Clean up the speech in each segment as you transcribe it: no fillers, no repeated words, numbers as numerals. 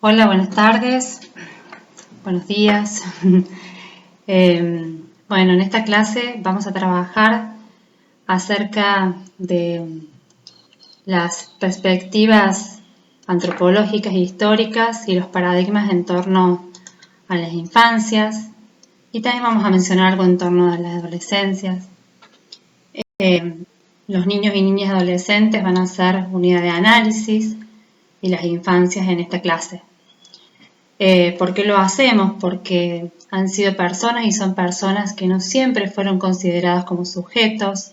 Hola, buenas tardes, buenos días. Bueno, en esta clase vamos a trabajar acerca de las perspectivas antropológicas e históricas y los paradigmas en torno a las infancias, y también vamos a mencionar algo en torno a las adolescencias. Los niños y niñas adolescentes van a ser unidad de análisis y las infancias en esta clase. ¿Por qué lo hacemos? Porque han sido personas y son personas que no siempre fueron consideradas como sujetos,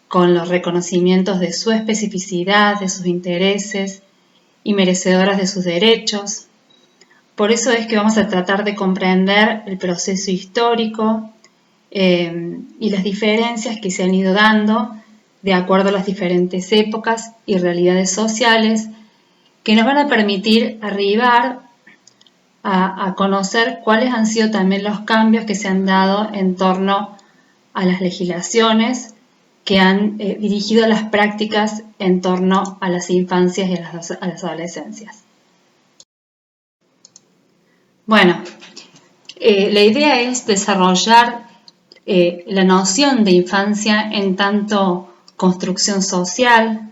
con los reconocimientos de su especificidad, de sus intereses y merecedoras de sus derechos. Por eso es que vamos a tratar de comprender el proceso histórico y las diferencias que se han ido dando de acuerdo a las diferentes épocas y realidades sociales que nos van a permitir arribar a conocer cuáles han sido también los cambios que se han dado en torno a las legislaciones que han dirigido las prácticas en torno a las infancias y a las adolescencias. Bueno, la idea es desarrollar la noción de infancia en tanto construcción social,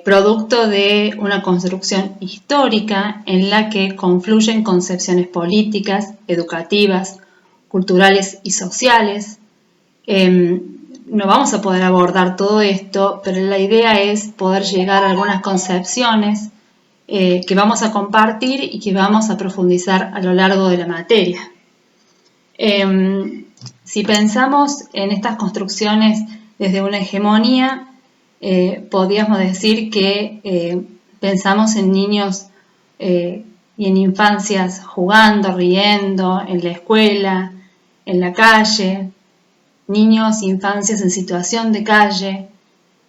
producto de una construcción histórica en la que confluyen concepciones políticas, educativas, culturales y sociales. No vamos a poder abordar todo esto, pero la idea es poder llegar a algunas concepciones que vamos a compartir y que vamos a profundizar a lo largo de la materia. Si pensamos en estas construcciones desde una hegemonía, podríamos decir que pensamos en niños y en infancias jugando, riendo, en la escuela, en la calle, niños e infancias en situación de calle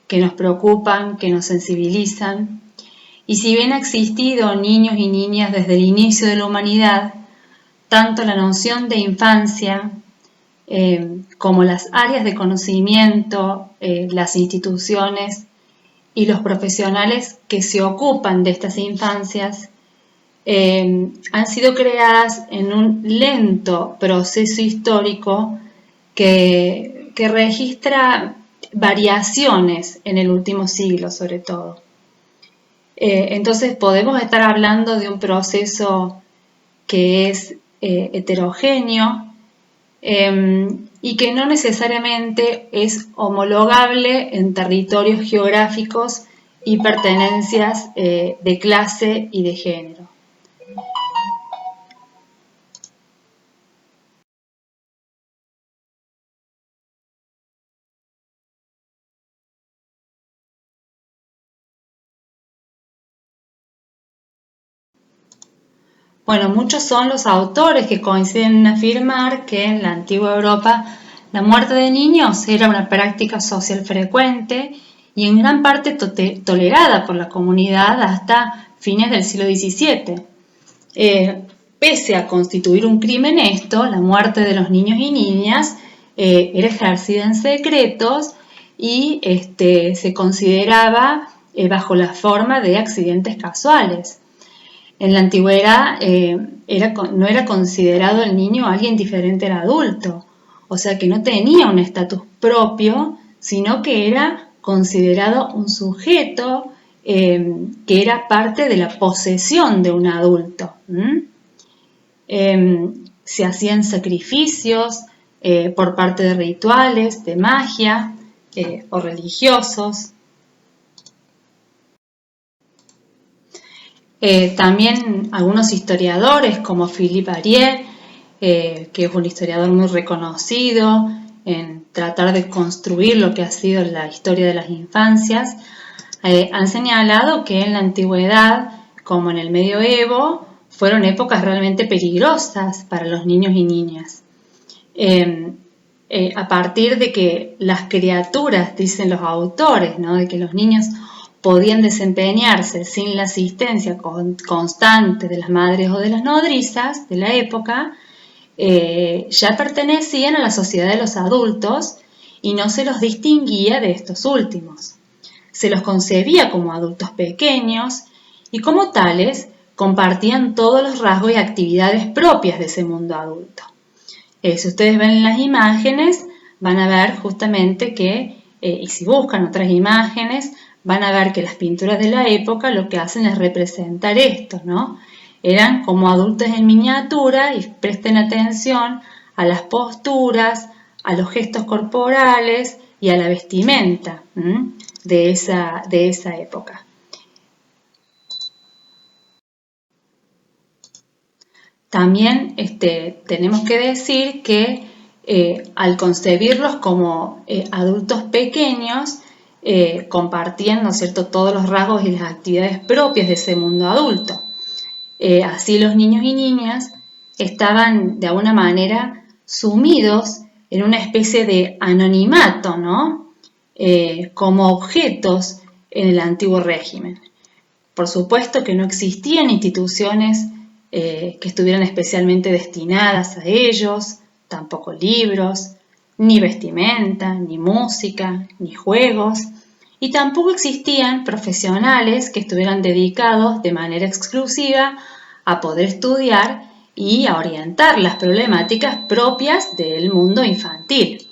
que nos preocupan, que nos sensibilizan. Y si bien ha existido niños y niñas desde el inicio de la humanidad, tanto la noción de infancia como las áreas de conocimiento, las instituciones y los profesionales que se ocupan de estas infancias han sido creadas en un lento proceso histórico que registra variaciones en el último siglo, sobre todo. Entonces podemos estar hablando de un proceso que es heterogéneo, y que no necesariamente es homologable en territorios geográficos y pertenencias de clase y de género. Bueno, muchos son los autores que coinciden en afirmar que en la antigua Europa la muerte de niños era una práctica social frecuente y en gran parte tolerada por la comunidad hasta fines del siglo XVII. Pese a constituir un crimen esto, la muerte de los niños y niñas era ejercida en secretos y se consideraba bajo la forma de accidentes casuales. En la antigüedad no era considerado el niño alguien diferente al adulto, o sea que no tenía un estatus propio, sino que era considerado un sujeto que era parte de la posesión de un adulto. Se hacían sacrificios por parte de rituales, de magia o religiosos. También algunos historiadores como Philippe Arié, que es un historiador muy reconocido en tratar de construir lo que ha sido la historia de las infancias, han señalado que en la antigüedad, como en el medioevo, fueron épocas realmente peligrosas para los niños y niñas. A partir de que las criaturas, dicen los autores, ¿no?, de que los niños podían desempeñarse sin la asistencia constante de las madres o de las nodrizas de la época, ya pertenecían a la sociedad de los adultos y no se los distinguía de estos últimos. Se los concebía como adultos pequeños y como tales compartían todos los rasgos y actividades propias de ese mundo adulto. Si ustedes ven en las imágenes, van a ver justamente que, y si buscan otras imágenes, van a ver que las pinturas de la época lo que hacen es representar esto, ¿no? Eran como adultos en miniatura y presten atención a las posturas, a los gestos corporales y a la vestimenta de esa época. También tenemos que decir que al concebirlos como adultos pequeños, compartían, ¿no es cierto?, todos los rasgos y las actividades propias de ese mundo adulto. Así los niños y niñas estaban de alguna manera sumidos en una especie de anonimato, ¿no? Como objetos en el antiguo régimen. Por supuesto que no existían instituciones que estuvieran especialmente destinadas a ellos, tampoco libros, ni vestimenta, ni música, ni juegos, y tampoco existían profesionales que estuvieran dedicados de manera exclusiva a poder estudiar y a orientar las problemáticas propias del mundo infantil.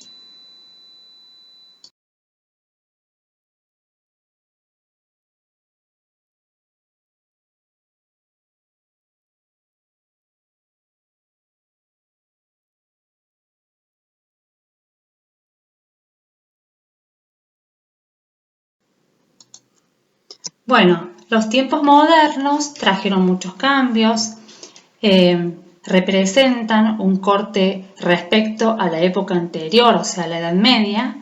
Bueno, los tiempos modernos trajeron muchos cambios, representan un corte respecto a la época anterior, o sea, la Edad Media.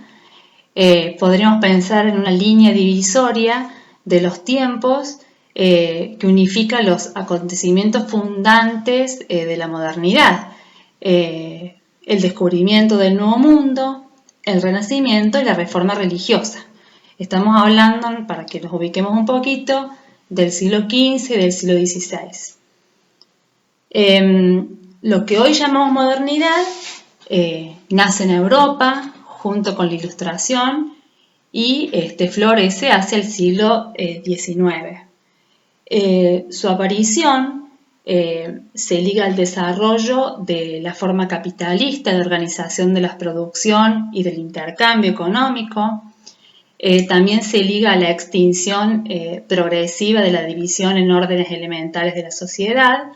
Podríamos pensar en una línea divisoria de los tiempos que unifica los acontecimientos fundantes de la modernidad, el descubrimiento del Nuevo Mundo, el Renacimiento y la Reforma religiosa. Estamos hablando, para que nos ubiquemos un poquito, del siglo XV y del siglo XVI. Lo que hoy llamamos modernidad nace en Europa junto con la Ilustración y florece hacia el siglo XIX. Su aparición se liga al desarrollo de la forma capitalista de organización de la producción y del intercambio económico. También se liga a la extinción progresiva de la división en órdenes elementales de la sociedad,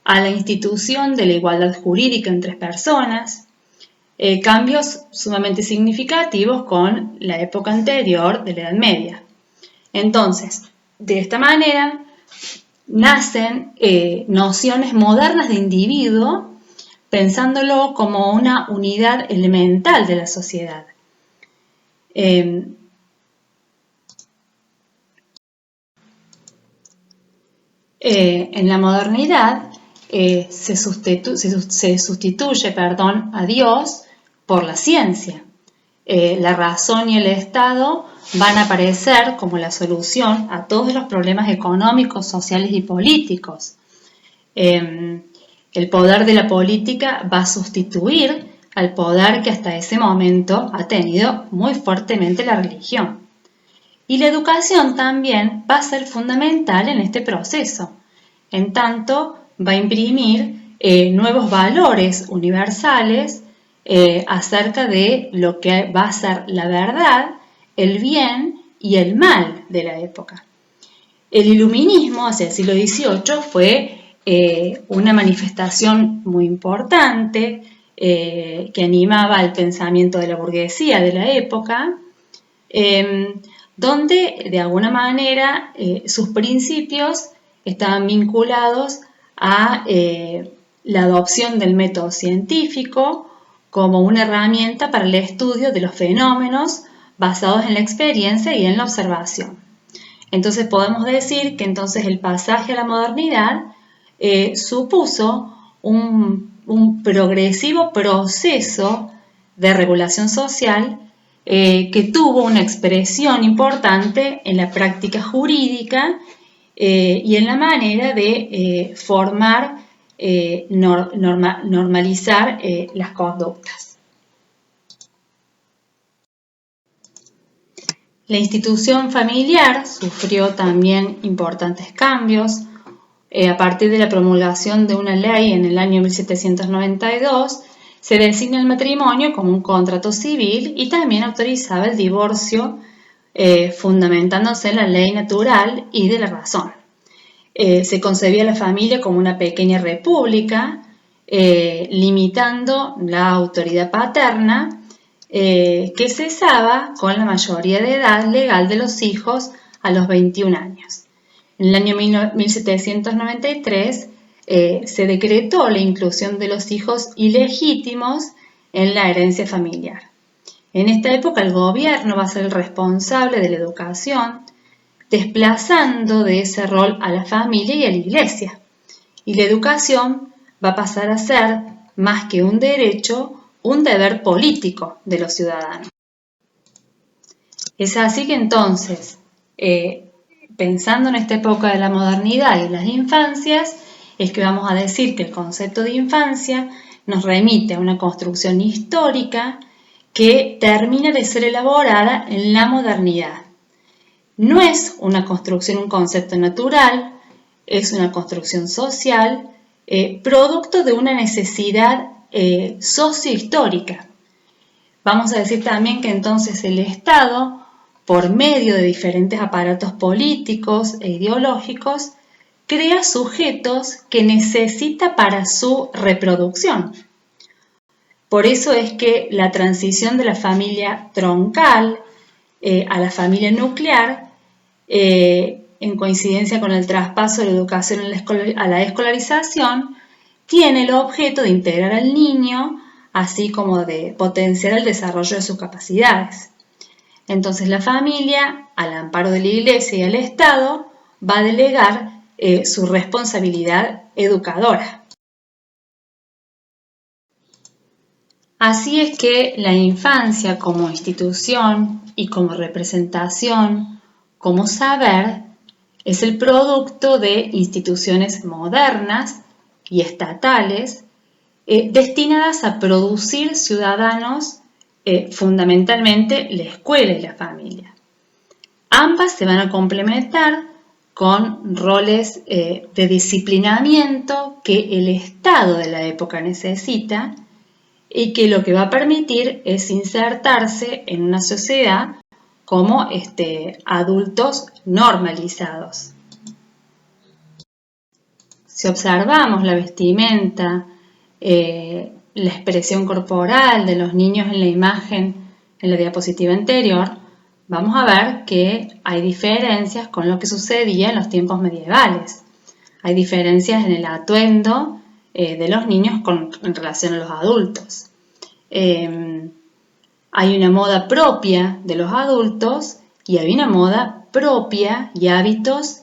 a la institución de la igualdad jurídica entre personas, cambios sumamente significativos con la época anterior de la Edad Media. Entonces, de esta manera nacen nociones modernas de individuo, pensándolo como una unidad elemental de la sociedad. En la modernidad se sustituye a Dios por la ciencia. La razón y el Estado van a aparecer como la solución a todos los problemas económicos, sociales y políticos. El poder de la política va a sustituir al poder que hasta ese momento ha tenido muy fuertemente la religión. Y la educación también va a ser fundamental en este proceso. En tanto, va a imprimir nuevos valores universales acerca de lo que va a ser la verdad, el bien y el mal de la época. El iluminismo hacia el siglo XVIII fue una manifestación muy importante que animaba el pensamiento de la burguesía de la época, donde de alguna manera sus principios estaban vinculados a la adopción del método científico como una herramienta para el estudio de los fenómenos basados en la experiencia y en la observación. Entonces podemos decir que entonces el pasaje a la modernidad supuso un progresivo proceso de regulación social que tuvo una expresión importante en la práctica jurídica y en la manera de formar, normalizar las conductas. La institución familiar sufrió también importantes cambios. a partir de la promulgación de una ley en el año 1792, se designa el matrimonio como un contrato civil y también autorizaba el divorcio, fundamentándose en la ley natural y de la razón. Se concebía la familia como una pequeña república, limitando la autoridad paterna, que cesaba con la mayoría de edad legal de los hijos a los 21 años. En el año 1793 se decretó la inclusión de los hijos ilegítimos en la herencia familiar. En esta época el gobierno va a ser el responsable de la educación, desplazando de ese rol a la familia y a la iglesia. Y la educación va a pasar a ser, más que un derecho, un deber político de los ciudadanos. Es así que entonces, pensando en esta época de la modernidad y las infancias, es que vamos a decir que el concepto de infancia nos remite a una construcción histórica que termina de ser elaborada en la modernidad. No es una construcción, un concepto natural, es una construcción social, producto de una necesidad sociohistórica. Vamos a decir también que entonces el Estado, por medio de diferentes aparatos políticos e ideológicos, crea sujetos que necesita para su reproducción. Por eso es que la transición de la familia troncal a la familia nuclear, en coincidencia con el traspaso de la educación a la escolarización, tiene el objeto de integrar al niño, así como de potenciar el desarrollo de sus capacidades. Entonces la familia, al amparo de la Iglesia y el Estado, va a delegar su responsabilidad educadora. Así es que la infancia como institución y como representación, como saber, es el producto de instituciones modernas y estatales destinadas a producir ciudadanos, fundamentalmente la escuela y la familia. Ambas se van a complementar con roles de disciplinamiento que el Estado de la época necesita y que lo que va a permitir es insertarse en una sociedad como adultos normalizados. Si observamos la vestimenta, la expresión corporal de los niños en la imagen, en la diapositiva anterior, vamos a ver que hay diferencias con lo que sucedía en los tiempos medievales. Hay diferencias en el atuendo de los niños en relación a los adultos. Hay una moda propia de los adultos y hay una moda propia y hábitos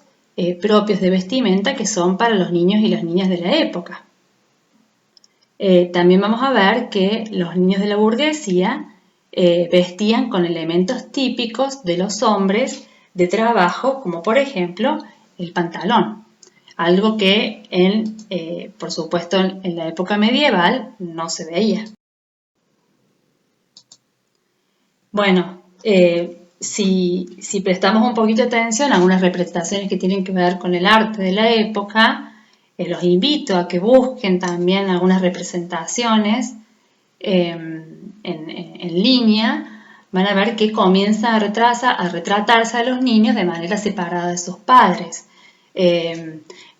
propios de vestimenta que son para los niños y las niñas de la época. También vamos a ver que los niños de la burguesía vestían con elementos típicos de los hombres de trabajo, como por ejemplo el pantalón. Algo que, por supuesto, en la época medieval no se veía. Bueno, si prestamos un poquito de atención a algunas representaciones que tienen que ver con el arte de la época, los invito a que busquen también algunas representaciones en línea. Van a ver que comienza a retratarse a los niños de manera separada de sus padres,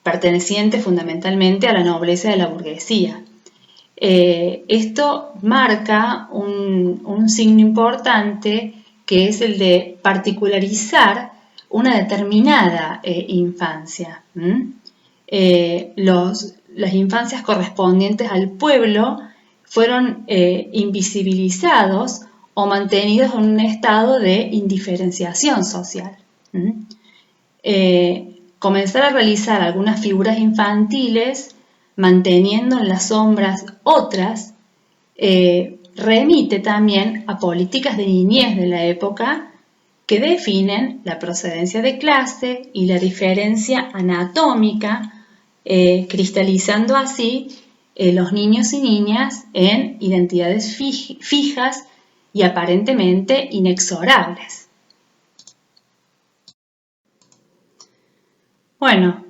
pertenecientes fundamentalmente a la nobleza de la burguesía. Esto marca un signo importante que es el de particularizar una determinada infancia. Las infancias correspondientes al pueblo fueron invisibilizados o mantenidos en un estado de indiferenciación social. Comenzar a realizar algunas figuras infantiles manteniendo en las sombras otras, remite también a políticas de niñez de la época que definen la procedencia de clase y la diferencia anatómica, cristalizando así los niños y niñas en identidades fijas y aparentemente inexorables. Bueno,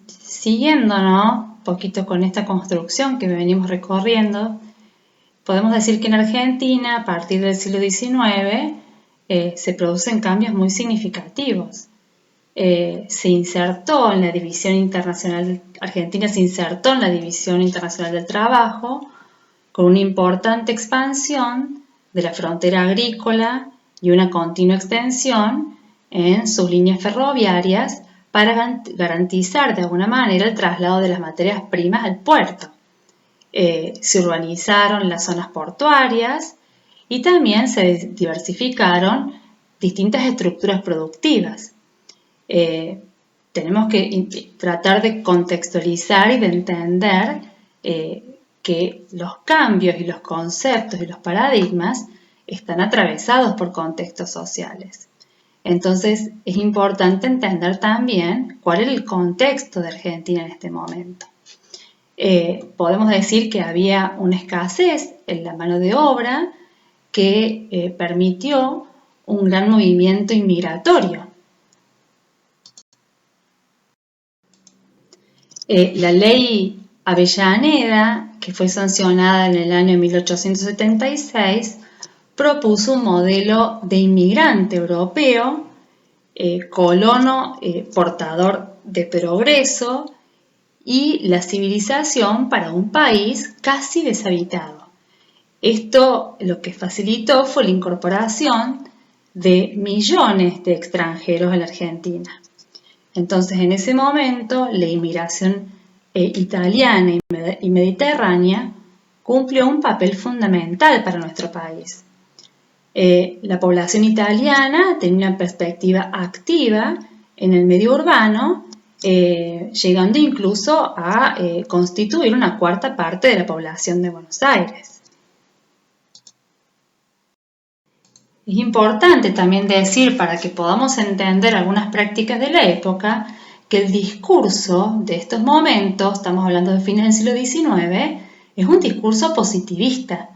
Siguiendo, un poquito con esta construcción que venimos recorriendo, podemos decir que en Argentina, a partir del siglo XIX, se producen cambios muy significativos. Argentina se insertó en la División Internacional del Trabajo con una importante expansión de la frontera agrícola y una continua extensión en sus líneas ferroviarias para garantizar de alguna manera el traslado de las materias primas al puerto. Se urbanizaron las zonas portuarias y también se diversificaron distintas estructuras productivas. Tenemos que tratar de contextualizar y de entender que los cambios y los conceptos y los paradigmas están atravesados por contextos sociales. Entonces es importante entender también cuál era el contexto de Argentina en este momento. Podemos decir que había una escasez en la mano de obra que permitió un gran movimiento inmigratorio. La ley Avellaneda, que fue sancionada en el año 1876, propuso un modelo de inmigrante europeo, colono, portador de progreso y la civilización para un país casi deshabitado. Esto lo que facilitó fue la incorporación de millones de extranjeros a la Argentina. Entonces, en ese momento, la inmigración italiana y mediterránea cumplió un papel fundamental para nuestro país. La población italiana tenía una perspectiva activa en el medio urbano, llegando incluso a constituir una cuarta parte de la población de Buenos Aires. Es importante también decir, para que podamos entender algunas prácticas de la época, que el discurso de estos momentos, estamos hablando de fines del siglo XIX, es un discurso positivista,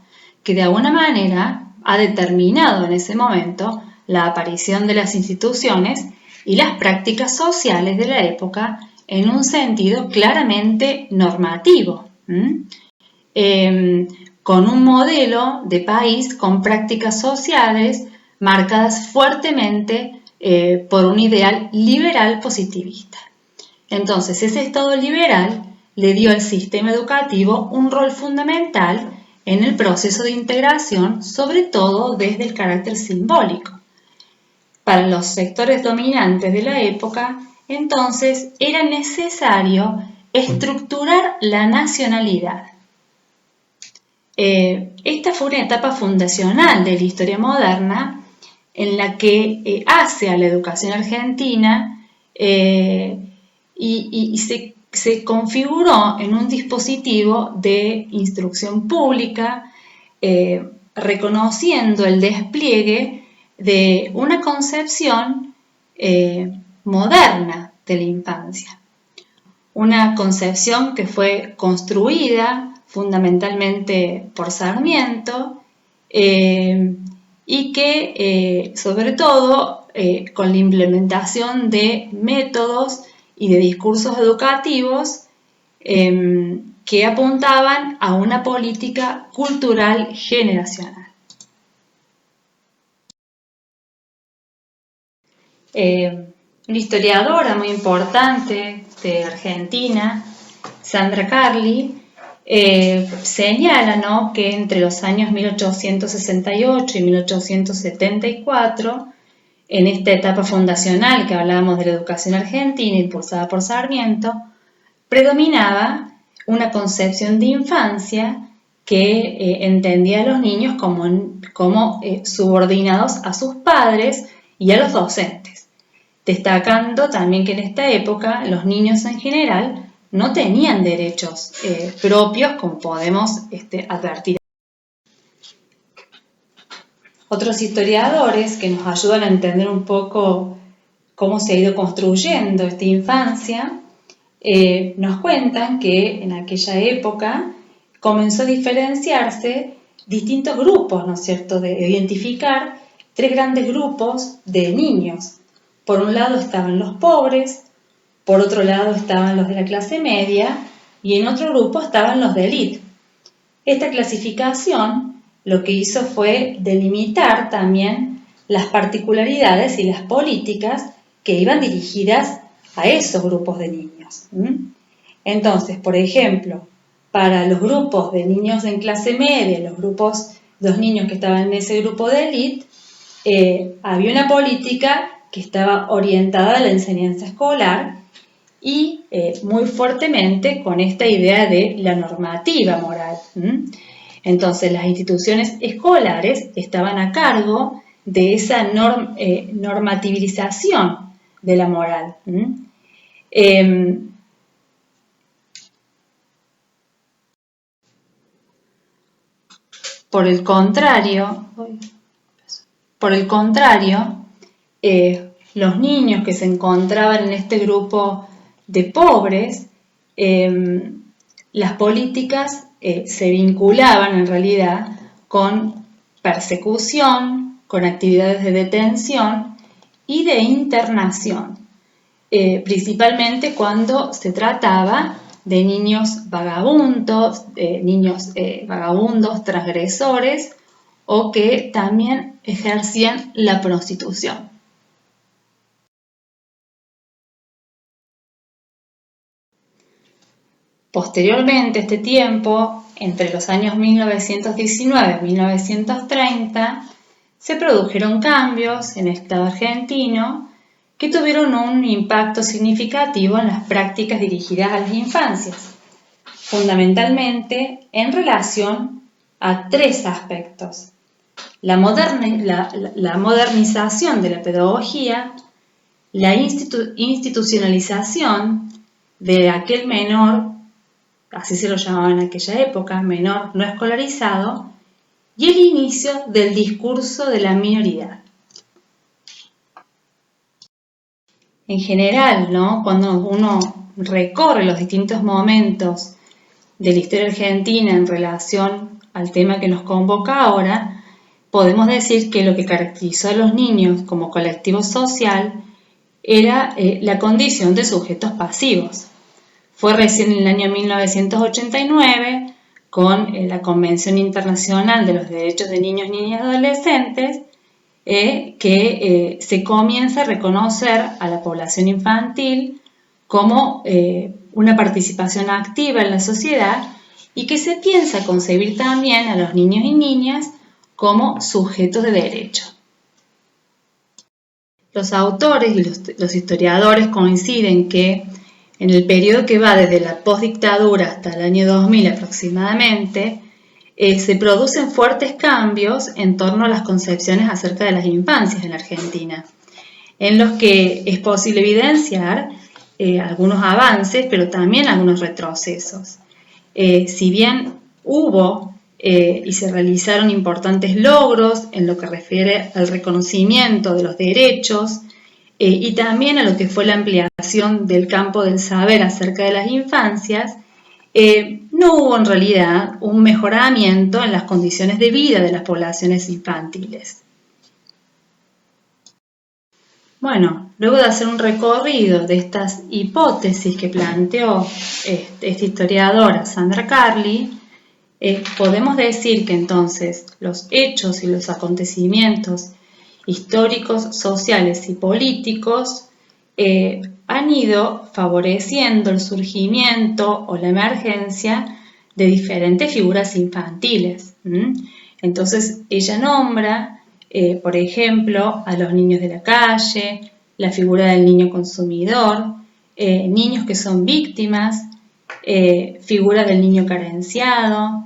que de alguna manera ha determinado en ese momento la aparición de las instituciones y las prácticas sociales de la época en un sentido claramente normativo, con un modelo de país con prácticas sociales marcadas fuertemente por un ideal liberal positivista. Entonces, ese Estado liberal le dio al sistema educativo un rol fundamental en el proceso de integración, sobre todo desde el carácter simbólico. Para los sectores dominantes de la época, entonces, era necesario estructurar la nacionalidad. Esta fue una etapa fundacional de la historia moderna en la que hace a la educación argentina y se configuró en un dispositivo de instrucción pública, reconociendo el despliegue de una concepción moderna de la infancia. Una concepción que fue construida fundamentalmente por Sarmiento y que, sobre todo, con la implementación de métodos y de discursos educativos que apuntaban a una política cultural generacional. Una historiadora muy importante de Argentina, Sandra Carli, señala, que entre los años 1868 y 1874, en esta etapa fundacional que hablábamos de la educación argentina impulsada por Sarmiento, predominaba una concepción de infancia que entendía a los niños como subordinados a sus padres y a los docentes, destacando también que en esta época los niños en general no tenían derechos propios, como podemos advertir. Otros historiadores que nos ayudan a entender un poco cómo se ha ido construyendo esta infancia, nos cuentan que en aquella época comenzó a diferenciarse distintos grupos, ¿no es cierto?, de identificar tres grandes grupos de niños. Por un lado estaban los pobres, por otro lado estaban los de la clase media y en otro grupo estaban los de élite. Esta clasificación lo que hizo fue delimitar también las particularidades y las políticas que iban dirigidas a esos grupos de niños. Entonces, por ejemplo, para los grupos de niños en clase media, los niños que estaban en ese grupo de élite, había una política que estaba orientada a la enseñanza escolar y muy fuertemente con esta idea de la normativa moral. Entonces, las instituciones escolares estaban a cargo de esa normativización de la moral. Por el contrario, los niños que se encontraban en este grupo de pobres, las políticas se vinculaban en realidad con persecución, con actividades de detención y de internación, principalmente cuando se trataba de niños vagabundos, transgresores o que también ejercían la prostitución. Posteriormente a este tiempo, entre los años 1919 y 1930, se produjeron cambios en el Estado argentino que tuvieron un impacto significativo en las prácticas dirigidas a las infancias, fundamentalmente en relación a tres aspectos: la modernización de la pedagogía, la institucionalización de aquel menor, así se lo llamaba en aquella época, menor no escolarizado, y el inicio del discurso de la minoridad. En general, ¿no?, cuando uno recorre los distintos momentos de la historia argentina en relación al tema que nos convoca ahora, podemos decir que lo que caracterizó a los niños como colectivo social era la condición de sujetos pasivos. Fue recién en el año 1989, con la Convención Internacional de los Derechos de Niños, Niñas y Adolescentes, que se comienza a reconocer a la población infantil como una participación activa en la sociedad y que se piensa concebir también a los niños y niñas como sujetos de derecho. Los autores y los historiadores coinciden que en el periodo que va desde la postdictadura hasta el año 2000 aproximadamente, se producen fuertes cambios en torno a las concepciones acerca de las infancias en Argentina, en los que es posible evidenciar algunos avances, pero también algunos retrocesos. Si bien hubo y se realizaron importantes logros en lo que refiere al reconocimiento de los derechos, y también a lo que fue la ampliación del campo del saber acerca de las infancias, no hubo en realidad un mejoramiento en las condiciones de vida de las poblaciones infantiles. Bueno, luego de hacer un recorrido de estas hipótesis que planteó esta historiadora Sandra Carli, podemos decir que entonces los hechos y los acontecimientos históricos, sociales y políticos han ido favoreciendo el surgimiento o la emergencia de diferentes figuras infantiles. Entonces ella nombra, por ejemplo, a los niños de la calle, la figura del niño consumidor, niños que son víctimas, figura del niño carenciado,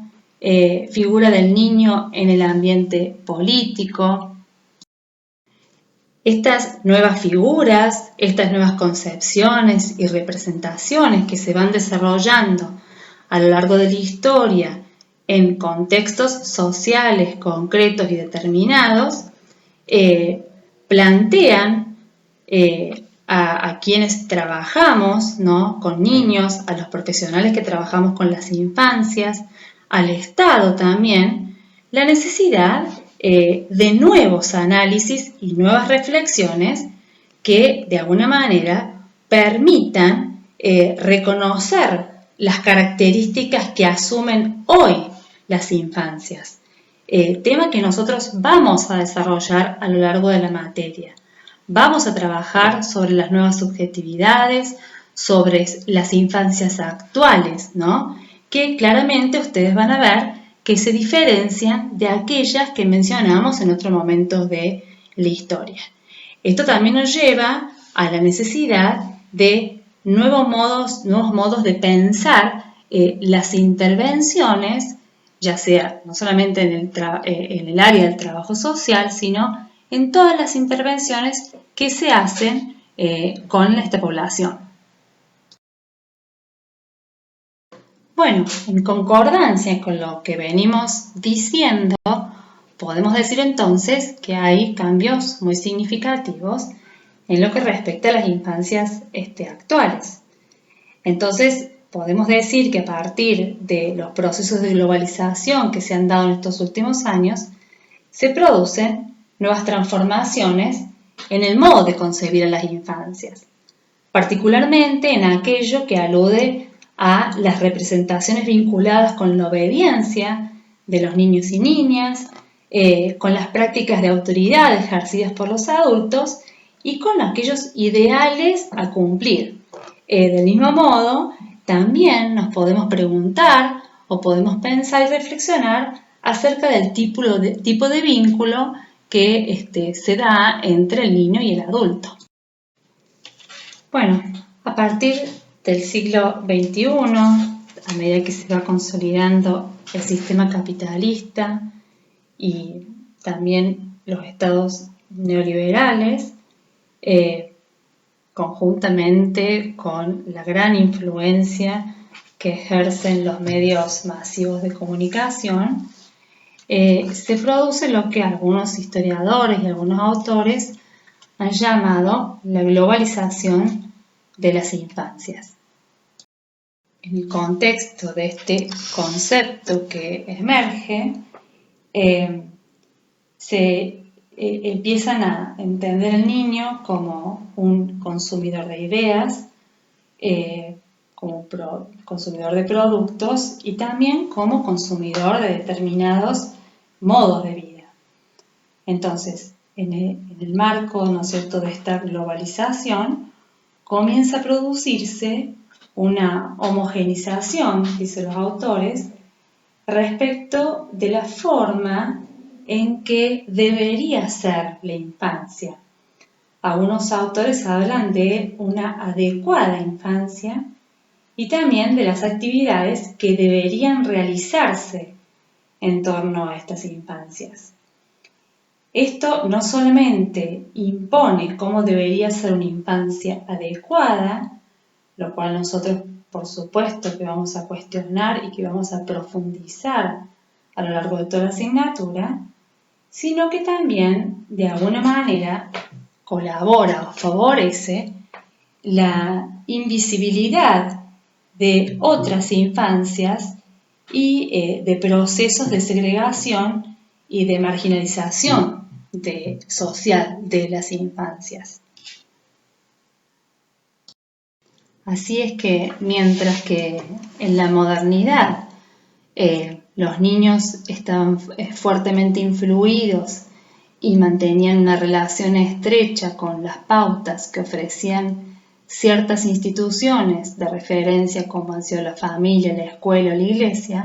figura del niño en el ambiente político. Estas nuevas figuras, estas nuevas concepciones y representaciones que se van desarrollando a lo largo de la historia en contextos sociales concretos y determinados, plantean a quienes trabajamos, ¿no?, con niños, a los profesionales que trabajamos con las infancias, al Estado también, la necesidad de nuevos análisis y nuevas reflexiones que de alguna manera permitan reconocer las características que asumen hoy las infancias. Tema que nosotros vamos a desarrollar a lo largo de la materia. Vamos a trabajar sobre las nuevas subjetividades, sobre las infancias actuales, ¿no? Que claramente ustedes van a ver que se diferencian de aquellas que mencionamos en otros momentos de la historia. Esto también nos lleva a la necesidad de nuevos modos de pensar las intervenciones, ya sea no solamente en el área del trabajo social, sino en todas las intervenciones que se hacen con esta población. Bueno, en concordancia con lo que venimos diciendo, podemos decir entonces que hay cambios muy significativos en lo que respecta a las infancias actuales. Entonces, podemos decir que a partir de los procesos de globalización que se han dado en estos últimos años, se producen nuevas transformaciones en el modo de concebir a las infancias, particularmente en aquello que alude a las representaciones vinculadas con la obediencia de los niños y niñas, con las prácticas de autoridad ejercidas por los adultos y con aquellos ideales a cumplir. Del mismo modo, también nos podemos preguntar o podemos pensar y reflexionar acerca del tipo de vínculo que se da entre el niño y el adulto. Bueno, a partir del siglo XXI, a medida que se va consolidando el sistema capitalista y también los estados neoliberales, conjuntamente con la gran influencia que ejercen los medios masivos de comunicación, se produce lo que algunos historiadores y algunos autores han llamado la globalización de las infancias. En el contexto de este concepto que emerge, se empiezan a entender al niño como un consumidor de ideas, como consumidor de productos y también como consumidor de determinados modos de vida. Entonces, en el marco, ¿no es cierto?, de esta globalización, comienza a producirse una homogenización, dicen los autores, respecto de la forma en que debería ser la infancia. Algunos autores hablan de una adecuada infancia y también de las actividades que deberían realizarse en torno a estas infancias. Esto no solamente impone cómo debería ser una infancia adecuada, lo cual nosotros por supuesto que vamos a cuestionar y que vamos a profundizar a lo largo de toda la asignatura, sino que también de alguna manera colabora o favorece la invisibilidad de otras infancias y de procesos de segregación y de marginalización social de las infancias. Así es que mientras que en la modernidad los niños estaban fuertemente influidos y mantenían una relación estrecha con las pautas que ofrecían ciertas instituciones de referencia como han sido la familia, la escuela o la iglesia,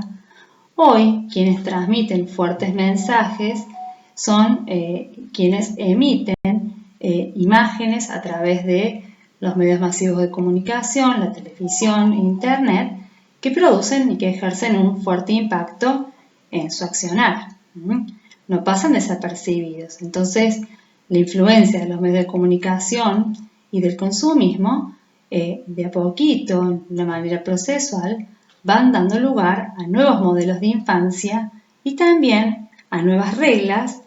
hoy quienes transmiten fuertes mensajes son quienes emiten imágenes a través de los medios masivos de comunicación, la televisión, internet, que producen y que ejercen un fuerte impacto en su accionar. No pasan desapercibidos. Entonces, la influencia de los medios de comunicación y del consumismo, de a poquito, de una manera procesual, van dando lugar a nuevos modelos de infancia y también a nuevas reglas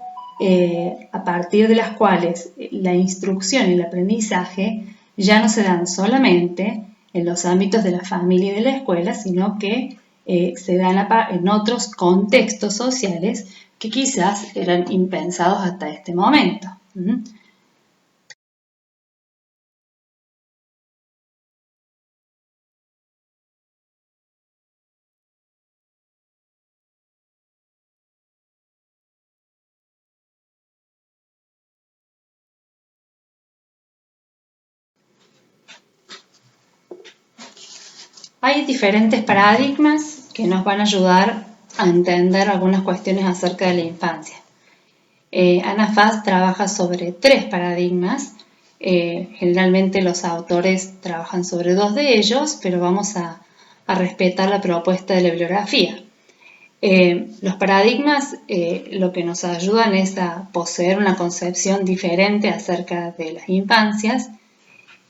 a partir de las cuales la instrucción y el aprendizaje ya no se dan solamente en los ámbitos de la familia y de la escuela, sino que se dan en otros contextos sociales que quizás eran impensados hasta este momento. Hay diferentes paradigmas que nos van a ayudar a entender algunas cuestiones acerca de la infancia. Anna Fass trabaja sobre 3 paradigmas. Generalmente los autores trabajan sobre 2 de ellos, pero vamos a respetar la propuesta de la bibliografía. Los paradigmas lo que nos ayudan es a poseer una concepción diferente acerca de las infancias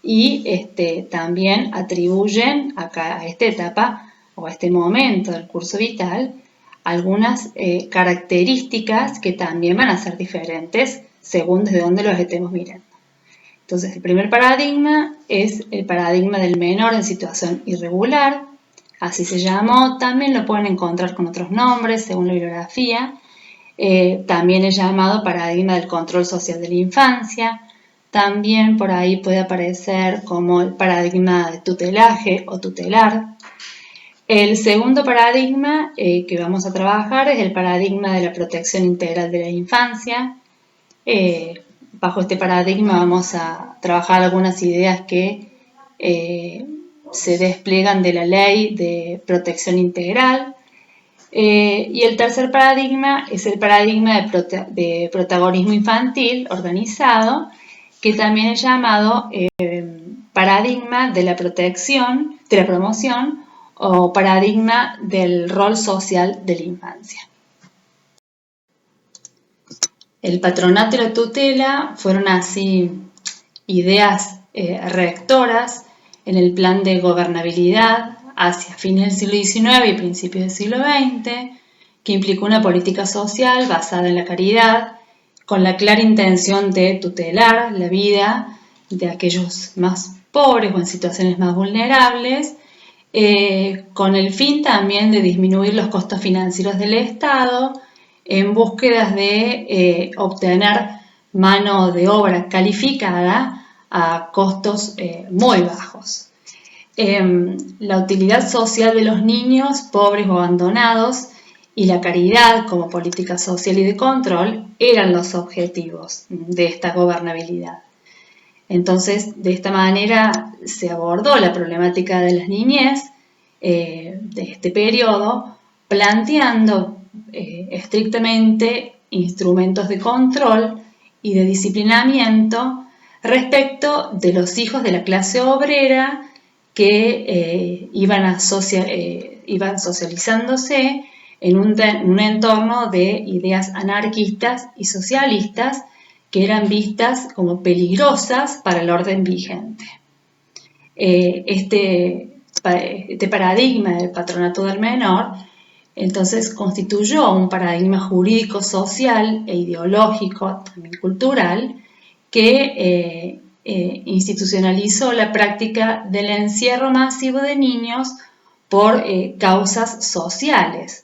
y también atribuyen a esta etapa o a este momento del curso vital algunas características que también van a ser diferentes según desde dónde los estemos mirando. Entonces, el primer paradigma es el paradigma del menor en situación irregular, así se llamó, también lo pueden encontrar con otros nombres según la bibliografía. También es llamado paradigma del control social de la infancia. También por ahí puede aparecer como el paradigma de tutelaje o tutelar. El segundo paradigma que vamos a trabajar es el paradigma de la protección integral de la infancia. Bajo este paradigma vamos a trabajar algunas ideas que se despliegan de la ley de protección integral. Y el tercer paradigma es el paradigma de protagonismo infantil organizado, que también es llamado paradigma de la protección, de la promoción o paradigma del rol social de la infancia. El patronato y la tutela fueron así ideas rectoras en el plan de gobernabilidad hacia fines del siglo XIX y principios del siglo XX, que implicó una política social basada en la caridad, con la clara intención de tutelar la vida de aquellos más pobres o en situaciones más vulnerables, con el fin también de disminuir los costos financieros del Estado en búsquedas de obtener mano de obra calificada a costos muy bajos. La utilidad social de los niños pobres o abandonados y la caridad como política social y de control eran los objetivos de esta gobernabilidad. Entonces, de esta manera se abordó la problemática de las niñez de este periodo, planteando estrictamente instrumentos de control y de disciplinamiento respecto de los hijos de la clase obrera que iban socializándose en un entorno de ideas anarquistas y socialistas que eran vistas como peligrosas para el orden vigente. Este paradigma del patronato del menor entonces constituyó un paradigma jurídico, social e ideológico, también cultural, que institucionalizó la práctica del encierro masivo de niños por causas sociales,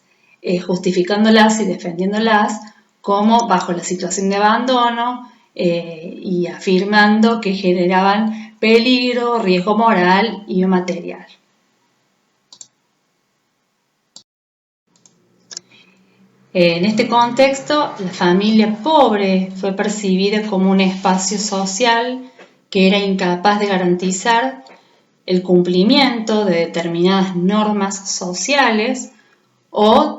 justificándolas y defendiéndolas como bajo la situación de abandono y afirmando que generaban peligro, riesgo moral y material. En este contexto, la familia pobre fue percibida como un espacio social que era incapaz de garantizar el cumplimiento de determinadas normas sociales o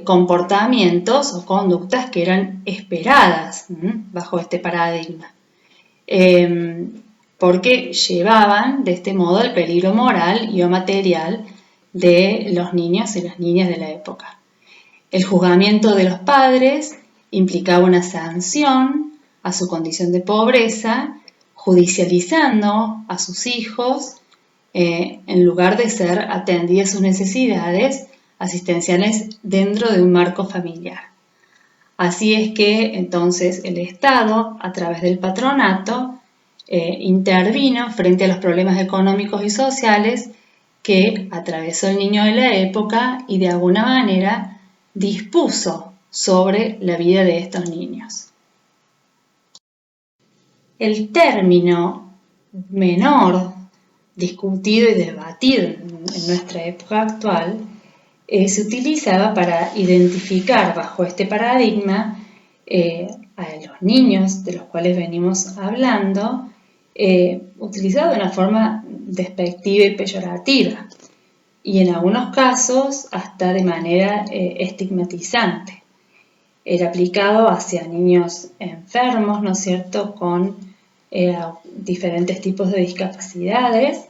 comportamientos o conductas que eran esperadas bajo este paradigma, porque llevaban de este modo el peligro moral y o material de los niños y las niñas de la época. El juzgamiento de los padres implicaba una sanción a su condición de pobreza, judicializando a sus hijos en lugar de ser atendidas sus necesidades asistenciales dentro de un marco familiar. Así es que entonces el Estado, a través del patronato, intervino frente a los problemas económicos y sociales que atravesó el niño de la época y de alguna manera dispuso sobre la vida de estos niños. El término menor, discutido y debatido en nuestra época actual, se utilizaba para identificar bajo este paradigma a los niños de los cuales venimos hablando, utilizado de una forma despectiva y peyorativa. y en algunos casos hasta de manera estigmatizante. Era aplicado hacia niños enfermos, ¿no es cierto?, con diferentes tipos de discapacidades,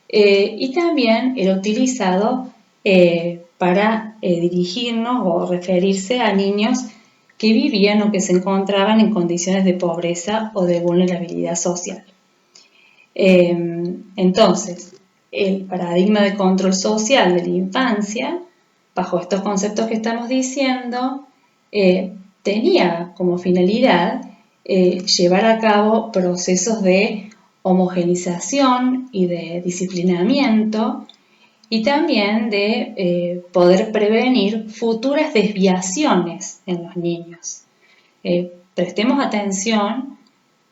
y también era utilizado para dirigirnos o referirse a niños que vivían o que se encontraban en condiciones de pobreza o de vulnerabilidad social. Entonces, el paradigma de control social de la infancia, bajo estos conceptos que estamos diciendo, tenía como finalidad llevar a cabo procesos de homogenización y de disciplinamiento y también de poder prevenir futuras desviaciones en los niños. Prestemos atención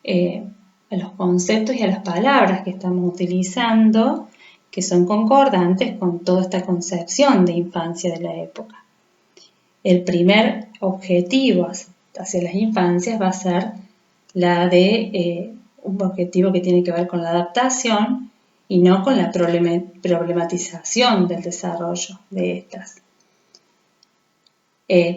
a los conceptos y a las palabras que estamos utilizando, que son concordantes con toda esta concepción de infancia de la época. El primer objetivo hacia las infancias va a ser la de un objetivo que tiene que ver con la adaptación y no con la problematización del desarrollo de estas.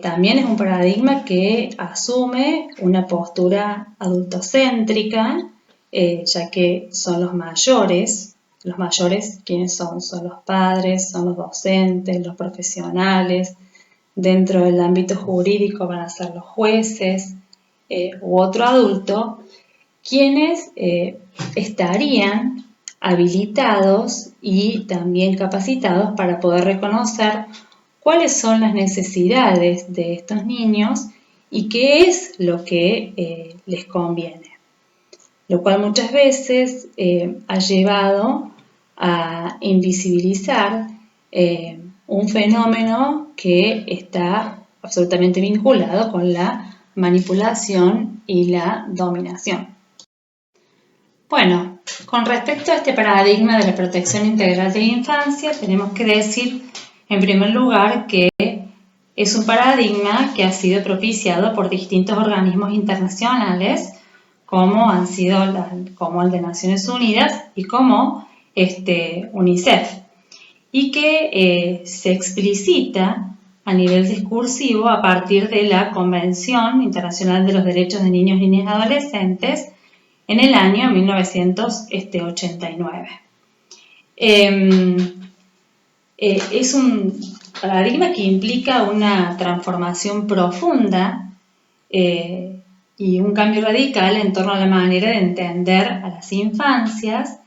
También es un paradigma que asume una postura adultocéntrica, ya que son los mayores, ¿quiénes son? Son los padres, son los docentes, los profesionales. Dentro del ámbito jurídico van a ser los jueces u otro adulto, quienes estarían habilitados y también capacitados para poder reconocer cuáles son las necesidades de estos niños y qué es lo que les conviene. Lo cual muchas veces ha llevado a invisibilizar un fenómeno que está absolutamente vinculado con la manipulación y la dominación. Bueno, con respecto a este paradigma de la protección integral de la infancia, tenemos que decir, en primer lugar, que es un paradigma que ha sido propiciado por distintos organismos internacionales, como el de Naciones Unidas y como UNICEF, y que se explicita a nivel discursivo a partir de la Convención Internacional de los Derechos de Niños, Niñas y Adolescentes en el año 1989. Es un paradigma que implica una transformación profunda y un cambio radical en torno a la manera de entender a las infancias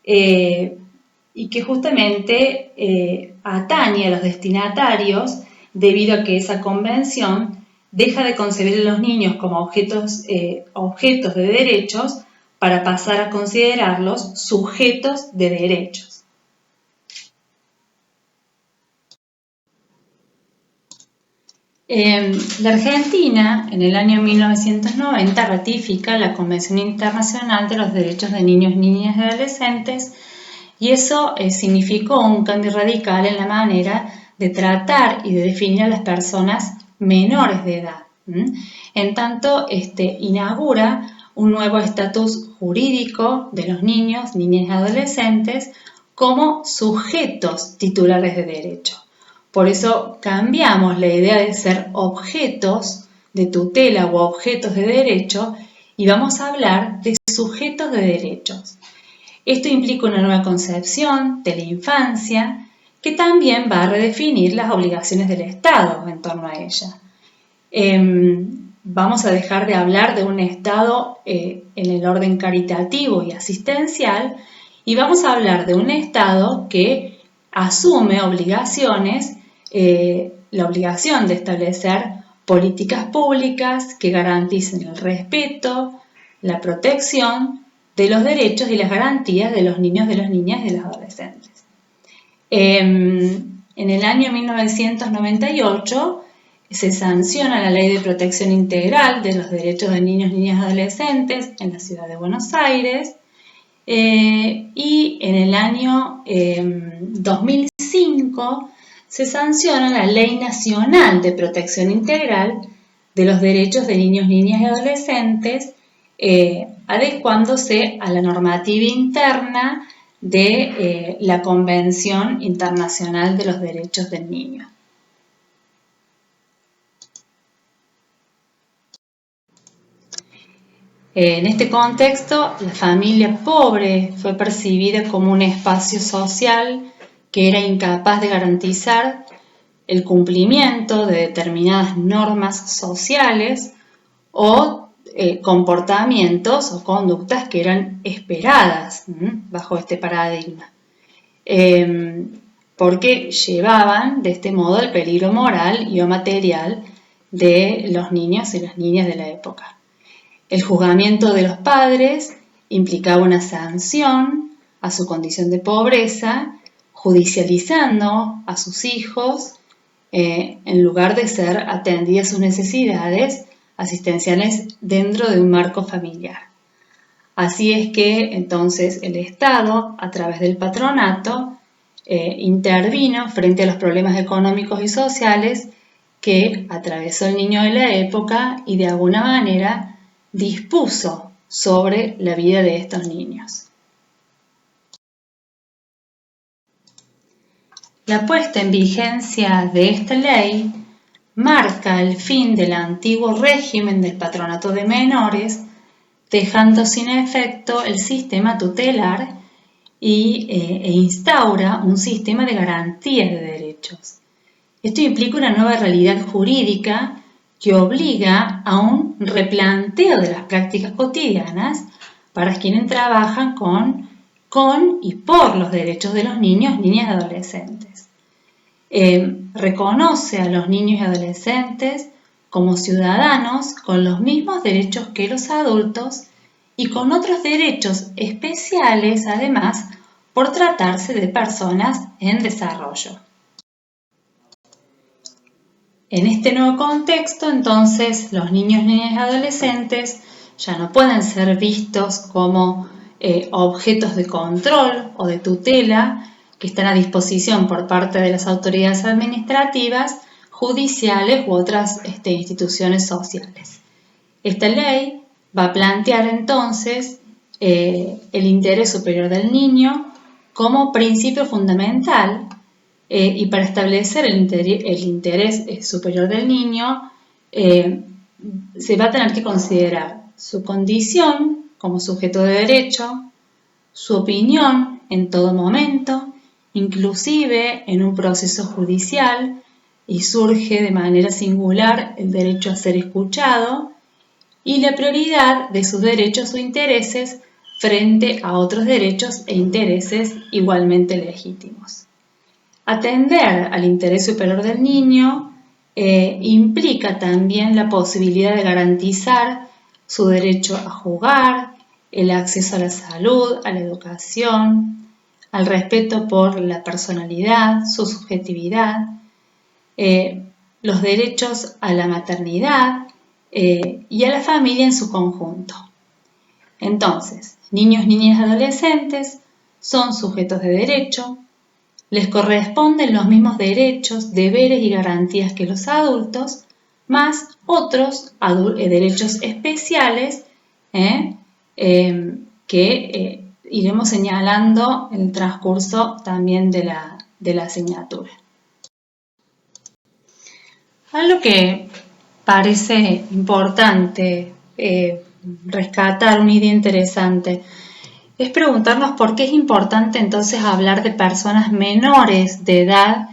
y que justamente atañe a los destinatarios debido a que esa convención deja de concebir a los niños como objetos de derechos para pasar a considerarlos sujetos de derechos. La Argentina, en el año 1990, ratifica la Convención Internacional de los Derechos de Niños, Niñas y Adolescentes, y eso significó un cambio radical en la manera de tratar y de definir a las personas menores de edad. En tanto, inaugura un nuevo estatus jurídico de los niños, niñas y adolescentes como sujetos titulares de derecho. Por eso cambiamos la idea de ser objetos de tutela o objetos de derecho y vamos a hablar de sujetos de derechos. Esto implica una nueva concepción de la infancia que también va a redefinir las obligaciones del Estado en torno a ella. Vamos a dejar de hablar de un Estado en el orden caritativo y asistencial y vamos a hablar de un Estado que asume obligaciones, la obligación de establecer políticas públicas que garanticen el respeto, la protección de los derechos y las garantías de los niños, de las niñas y de los adolescentes. En el año 1998 se sanciona la Ley de Protección Integral de los Derechos de Niños, Niñas y Adolescentes en la ciudad de Buenos Aires y en el año 2005 se sanciona la Ley Nacional de Protección Integral de los Derechos de Niños, Niñas y Adolescentes, adecuándose a la normativa interna de la Convención Internacional de los Derechos del Niño. En este contexto, la familia pobre fue percibida como un espacio social que era incapaz de garantizar el cumplimiento de determinadas normas sociales o comportamientos o conductas que eran esperadas bajo este paradigma, porque llevaban de este modo el peligro moral y o material de los niños y las niñas de la época. El juzgamiento de los padres implicaba una sanción a su condición de pobreza, judicializando a sus hijos en lugar de ser atendidas sus necesidades asistenciales dentro de un marco familiar. Así es que entonces el Estado, a través del patronato, intervino frente a los problemas económicos y sociales que atravesó el niño de la época y de alguna manera dispuso sobre la vida de estos niños. La puesta en vigencia de esta ley marca el fin del antiguo régimen del patronato de menores, dejando sin efecto el sistema tutelar e instaura un sistema de garantías de derechos. Esto implica una nueva realidad jurídica que obliga a un replanteo de las prácticas cotidianas para quienes trabajan con y por los derechos de los niños, niñas y adolescentes. Reconoce a los niños y adolescentes como ciudadanos con los mismos derechos que los adultos y con otros derechos especiales, además, por tratarse de personas en desarrollo. En este nuevo contexto, entonces, los niños, niñas y adolescentes ya no pueden ser vistos como objetos de control o de tutela que están a disposición por parte de las autoridades administrativas, judiciales u otras instituciones sociales. Esta ley va a plantear entonces el interés superior del niño como principio fundamental y para establecer el interés superior del niño se va a tener que considerar su condición como sujeto de derecho, su opinión en todo momento, inclusive en un proceso judicial, y surge de manera singular el derecho a ser escuchado y la prioridad de sus derechos o intereses frente a otros derechos e intereses igualmente legítimos. Atender al interés superior del niño implica también la posibilidad de garantizar su derecho a jugar, el acceso a la salud, a la educación, al respeto por la personalidad, su subjetividad, los derechos a la maternidad y a la familia en su conjunto. Entonces, niños, niñas y adolescentes son sujetos de derecho, les corresponden los mismos derechos, deberes y garantías que los adultos, más otros derechos especiales que iremos señalando en el transcurso también de la asignatura. Algo que parece importante rescatar, una idea interesante, es preguntarnos por qué es importante entonces hablar de personas menores de edad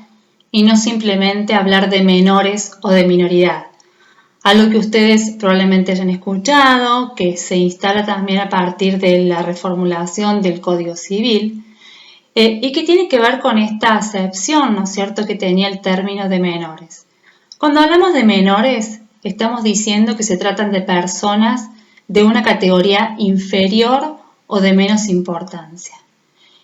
y no simplemente hablar de menores o de minoridad. Algo que ustedes probablemente hayan escuchado, que se instala también a partir de la reformulación del Código Civil y que tiene que ver con esta acepción, ¿no es cierto?, que tenía el término de menores. Cuando hablamos de menores, estamos diciendo que se tratan de personas de una categoría inferior o de menos importancia.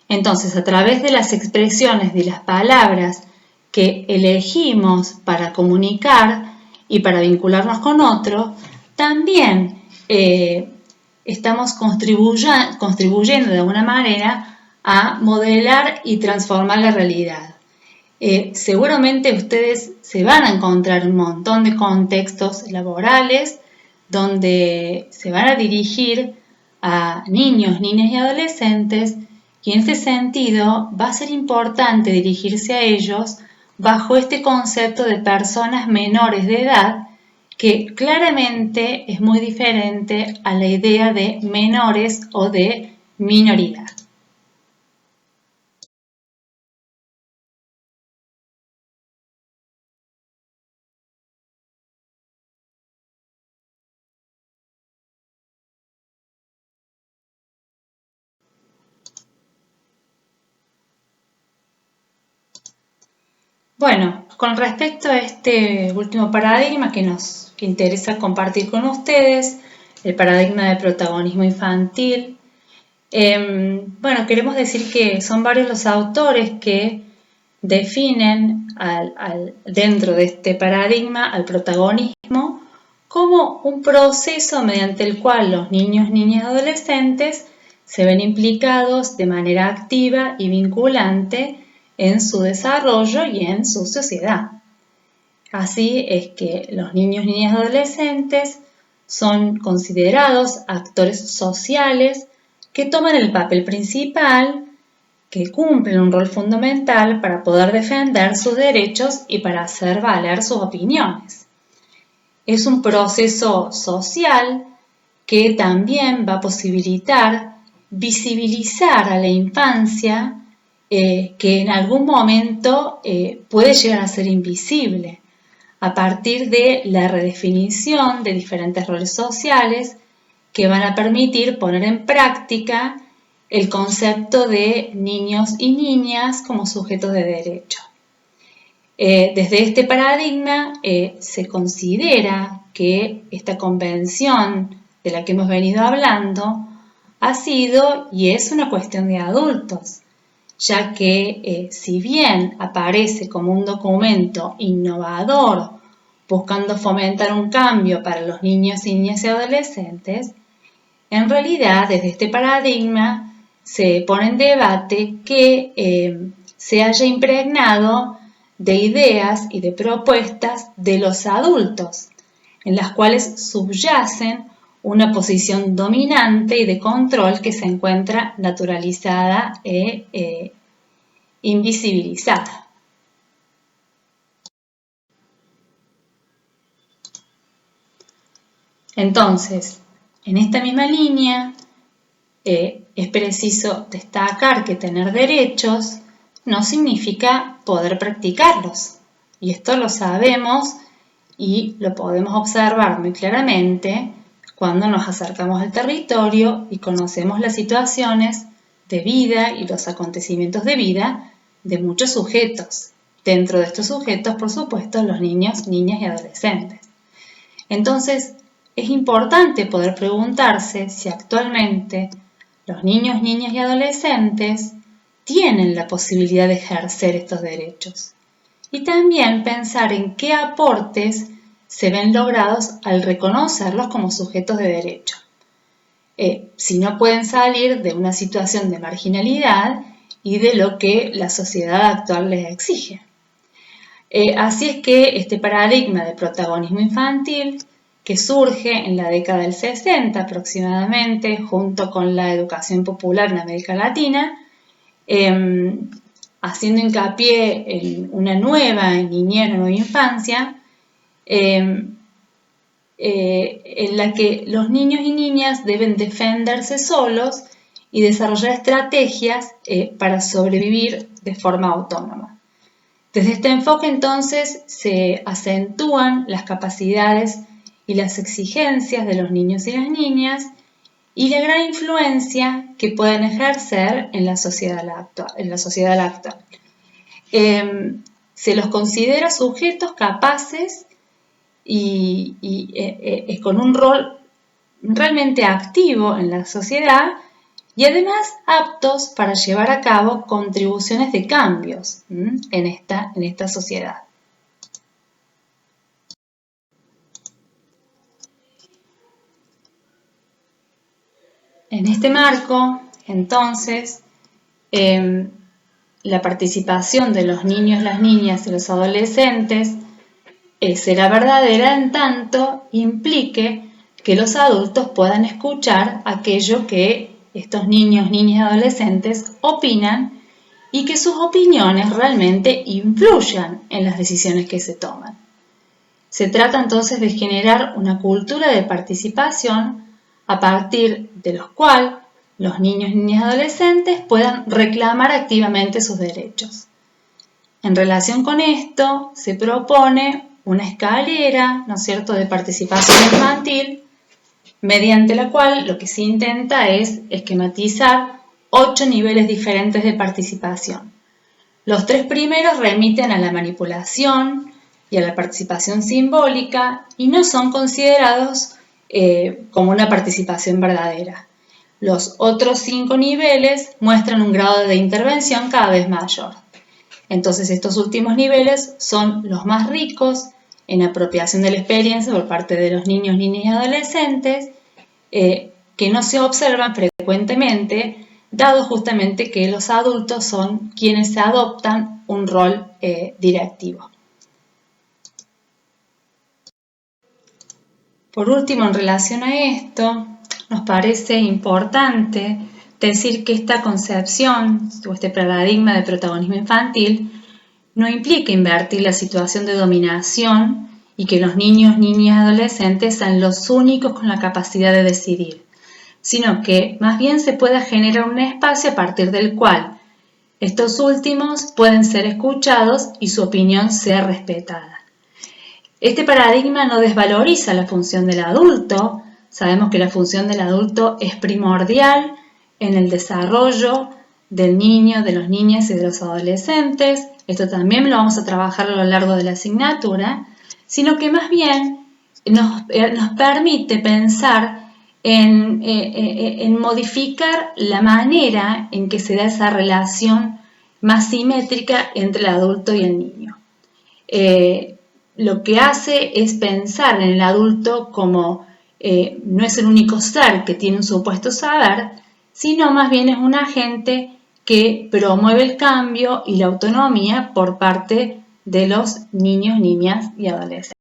Entonces, a través de las expresiones de las palabras que elegimos para comunicar y para vincularnos con otros, también estamos contribuyendo de alguna manera a modelar y transformar la realidad. Seguramente ustedes se van a encontrar un montón de contextos laborales donde se van a dirigir a niños, niñas y adolescentes Y en este sentido va a ser importante dirigirse a ellos bajo este concepto de personas menores de edad, que claramente es muy diferente a la idea de menores o de minoridad. Bueno, con respecto a este último paradigma que nos interesa compartir con ustedes, el paradigma de protagonismo infantil, bueno, queremos decir que son varios los autores que definen dentro de este paradigma al protagonismo como un proceso mediante el cual los niños, niñas y adolescentes se ven implicados de manera activa y vinculante en su desarrollo y en su sociedad. Así es que los niños, niñas y adolescentes son considerados actores sociales que toman el papel principal, que cumplen un rol fundamental para poder defender sus derechos y para hacer valer sus opiniones. Es un proceso social que también va a posibilitar visibilizar a la infancia que en algún momento puede llegar a ser invisible a partir de la redefinición de diferentes roles sociales que van a permitir poner en práctica el concepto de niños y niñas como sujetos de derecho. Desde este paradigma se considera que esta convención de la que hemos venido hablando ha sido y es una cuestión de adultos, ya que si bien aparece como un documento innovador buscando fomentar un cambio para los niños, niñas y adolescentes, en realidad desde este paradigma se pone en debate que se haya impregnado de ideas y de propuestas de los adultos, en las cuales subyacen una posición dominante y de control que se encuentra naturalizada e invisibilizada. Entonces, en esta misma línea, es preciso destacar que tener derechos no significa poder practicarlos. Y esto lo sabemos y lo podemos observar muy claramente cuando nos acercamos al territorio y conocemos las situaciones de vida y los acontecimientos de vida de muchos sujetos. Dentro de estos sujetos, por supuesto, los niños, niñas y adolescentes. Entonces, es importante poder preguntarse si actualmente los niños, niñas y adolescentes tienen la posibilidad de ejercer estos derechos. Y también pensar en qué aportes se ven logrados al reconocerlos como sujetos de derecho. Si no pueden salir de una situación de marginalidad y de lo que la sociedad actual les exige. Así es que este paradigma de protagonismo infantil, que surge en la década del 60 aproximadamente, junto con la educación popular en América Latina, haciendo hincapié en una nueva niñez, una nueva infancia, en la que los niños y niñas deben defenderse solos y desarrollar estrategias para sobrevivir de forma autónoma. Desde este enfoque, entonces, se acentúan las capacidades y las exigencias de los niños y las niñas y la gran influencia que pueden ejercer en la sociedad actual. Se los considera sujetos capaces y con un rol realmente activo en la sociedad y además aptos para llevar a cabo contribuciones de cambios en esta sociedad. En este marco, entonces, la participación de los niños, las niñas y los adolescentes será verdadera en tanto implique que los adultos puedan escuchar aquello que estos niños, niñas y adolescentes opinan y que sus opiniones realmente influyan en las decisiones que se toman. Se trata entonces de generar una cultura de participación a partir de los cual los niños, niñas y adolescentes puedan reclamar activamente sus derechos. En relación con esto, se propone una escalera, ¿no es cierto?, de participación infantil, mediante la cual lo que se intenta es esquematizar 8 niveles diferentes de participación. Los 3 primeros remiten a la manipulación y a la participación simbólica y no son considerados como una participación verdadera. Los otros 5 niveles muestran un grado de intervención cada vez mayor. Entonces estos últimos niveles son los más ricos en apropiación de la experiencia por parte de los niños, niñas y adolescentes, que no se observan frecuentemente, dado justamente que los adultos son quienes adoptan un rol directivo. Por último, en relación a esto, nos parece importante decir que esta concepción o este paradigma de protagonismo infantil no implica invertir la situación de dominación y que los niños, niñas y adolescentes sean los únicos con la capacidad de decidir, sino que más bien se pueda generar un espacio a partir del cual estos últimos pueden ser escuchados y su opinión ser respetada. Este paradigma no desvaloriza la función del adulto. Sabemos que la función del adulto es primordial en el desarrollo del niño, de los niños y de los adolescentes. Esto también lo vamos a trabajar a lo largo de la asignatura, sino que más bien nos permite pensar en modificar la manera en que se da esa relación más simétrica entre el adulto y el niño. Lo que hace es pensar en el adulto como no es el único ser que tiene un supuesto saber, sino más bien es un agente que promueve el cambio y la autonomía por parte de los niños, niñas y adolescentes.